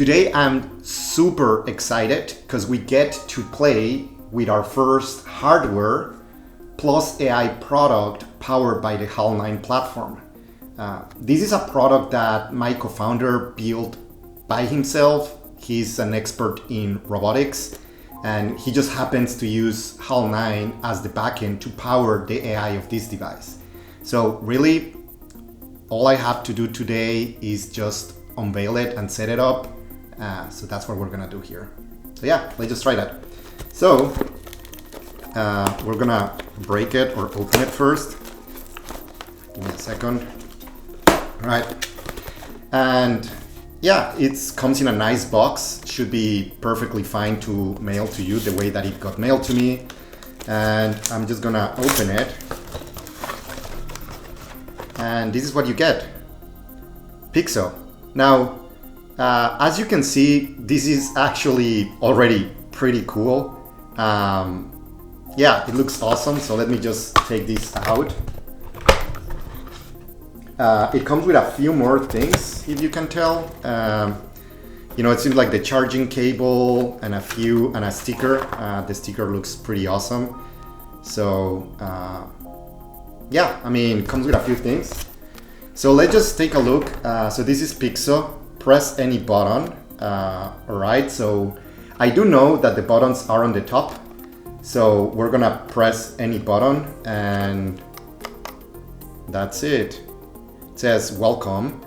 Today I'm super excited because we get to play with our first hardware plus AI product powered by the Hal9 platform. This is a product that my co-founder built by himself. He's an expert in robotics and he just happens to use Hal9 as the backend to power the AI of this device. So really, all I have to do today is just unveil it and set it up. So that's what we're gonna do here. So yeah, let's just try that. So we're gonna break it or open it first. Give me a second. All right. And yeah, it comes in a nice box. Should be perfectly fine to mail to you the way that it got mailed to me. And I'm just gonna open it. And this is what you get. Pixsso. Now, as you can see, this is actually already pretty cool. Yeah, it looks awesome. So let me just take this out. It comes with a few more things, if you can tell. You know, it seems like the charging cable and a sticker. The sticker looks pretty awesome. So yeah, I mean, it comes with a few things. So let's just take a look. So this is Pixsso. Press any button. All right, so I do know that the buttons are on the top. So we're gonna press any button and that's it. It says welcome.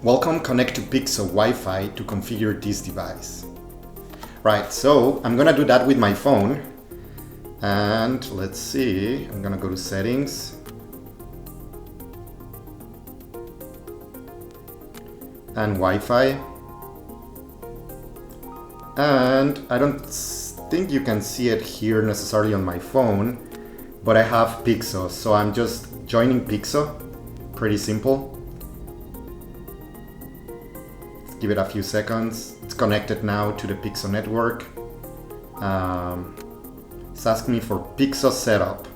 Welcome, connect to Pixsso Wi-Fi to configure this device. Right, so I'm gonna do that with my phone. And let's see, I'm gonna go to settings. And Wi-Fi. And I don't think you can see it here necessarily on my phone, but I have Pixsso, so I'm just joining Pixsso. Pretty simple. Let's give it a few seconds. It's connected now to the Pixsso network. It's asking me for Pixsso setup.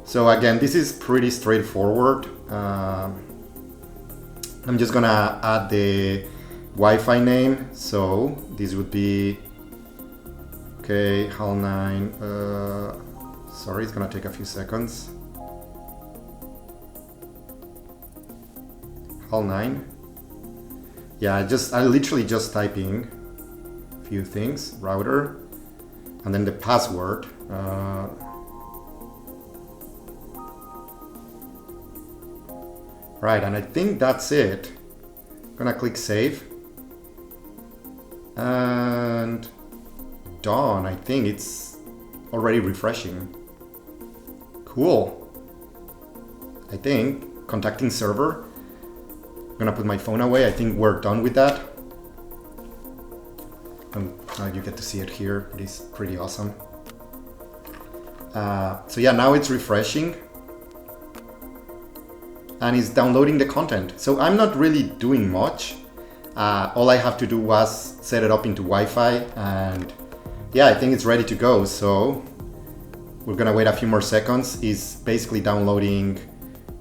So again, this is pretty straightforward. I'm just gonna add the Wi-Fi name. So this would be, okay, Hal9. Sorry, it's gonna take a few seconds. Hal9. Yeah, I literally just type in a few things, router, and then the password. Right, and I think that's it. I'm gonna click save. And done. I think it's already refreshing. Cool. I think contacting server. I'm gonna put my phone away. I think we're done with that. You get to see it here. It is pretty awesome. So yeah, now it's refreshing. And it's downloading the content. So I'm not really doing much. All I have to do was set it up into Wi-Fi and yeah, I think it's ready to go. So we're gonna wait a few more seconds. It's basically downloading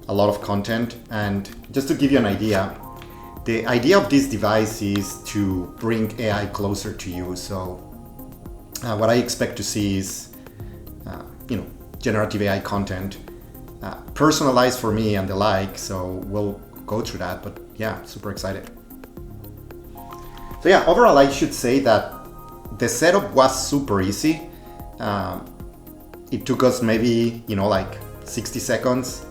a lot of content. And just to give you an idea, the idea of this device is to bring AI closer to you. So what I expect to see is, you know, generative AI content, personalized for me and the like. So we'll go through that, but yeah, super excited. So yeah, overall, I should say that the setup was super easy. It took us maybe, you know, like 60 seconds.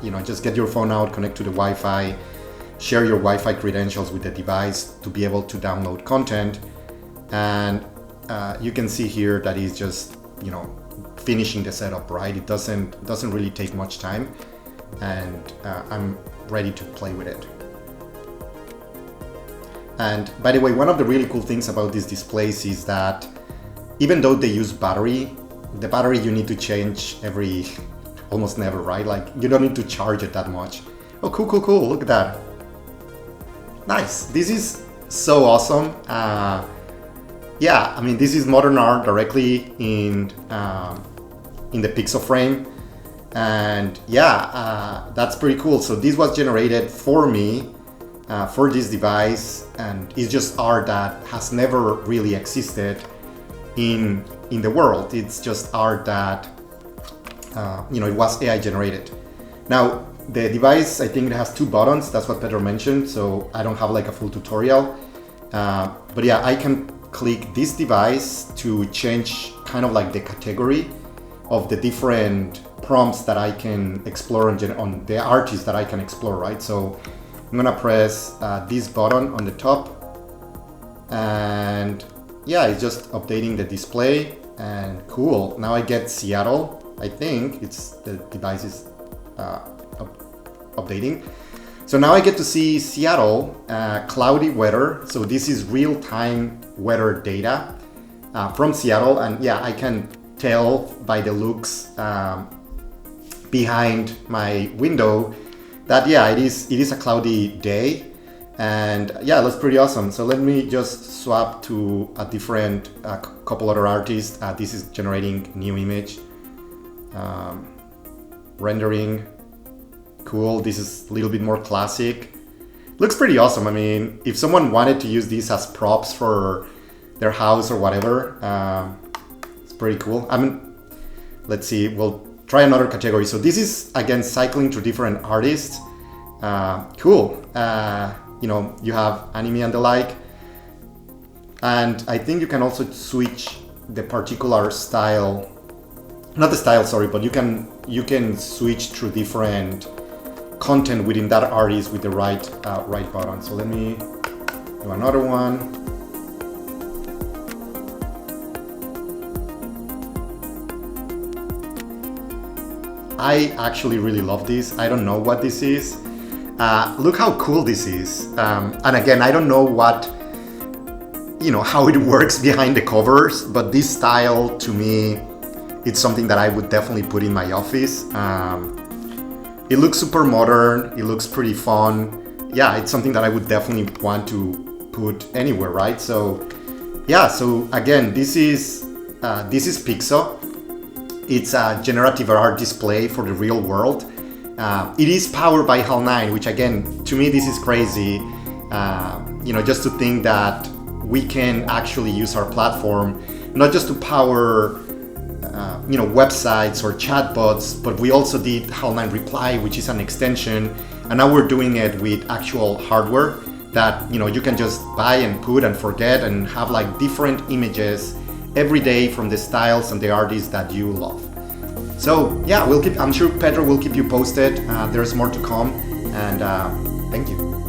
You know, just get your phone out, connect to the Wi-Fi, share your Wi-Fi credentials with the device to be able to download content. And you can see here that it's just, you know, finishing the setup, right? It doesn't really take much time, and I'm ready to play with it. And by the way, one of the really cool things about these displays is that even though they use battery, the battery you need to change almost never, right? Like you don't need to charge it that much. Oh, cool. Look at that. Nice. This is so awesome. Yeah, I mean, this is modern art directly in the Pixsso frame. And yeah, that's pretty cool. So this was generated for me for this device, and it's just art that has never really existed in the world. It's just art that it was AI generated. Now the device, I think it has 2 buttons. That's what Pedro mentioned. So I don't have like a full tutorial, but yeah, I can click this device to change kind of like the category of the different prompts that I can explore on the artists that I can explore, right? So I'm gonna press this button on the top, and yeah, it's just updating the display, and cool. Now I get Seattle. I think the device is updating. So now I get to see Seattle, cloudy weather. So this is real-time weather data from Seattle, and yeah, I can tell by the looks behind my window that yeah, it is a cloudy day, and yeah, that's pretty awesome. So let me just swap to a different couple other artists. This is generating new image, rendering. Cool. This is a little bit more classic. Looks pretty awesome. I mean, if someone wanted to use these as props for their house or whatever, it's pretty cool. I mean, let's see, we'll try another category. So this is again cycling through different artists. Cool. You have anime and the like, and I think you can also switch the particular style, not the style, sorry, but you can switch through different content within that artist with the right button. So let me do another one. I actually really love this. I don't know what this is. Look how cool this is. And again, I don't know how it works behind the covers, but this style to me, it's something that I would definitely put in my office. It looks super modern. It looks pretty fun. Yeah, it's something that I would definitely want to put anywhere, right? So yeah, so again, this is Pixsso. It's a generative art display for the real world. It is powered by Hal9, which again, to me, this is crazy. Just to think that we can actually use our platform not just to power websites or chatbots, but we also did Hal9 Reply, which is an extension, and now we're doing it with actual hardware that you can just buy and put and forget and have like different images every day from the styles and the artists that you love. So yeah, I'm sure Pedro will keep you posted. There's more to come, and thank you.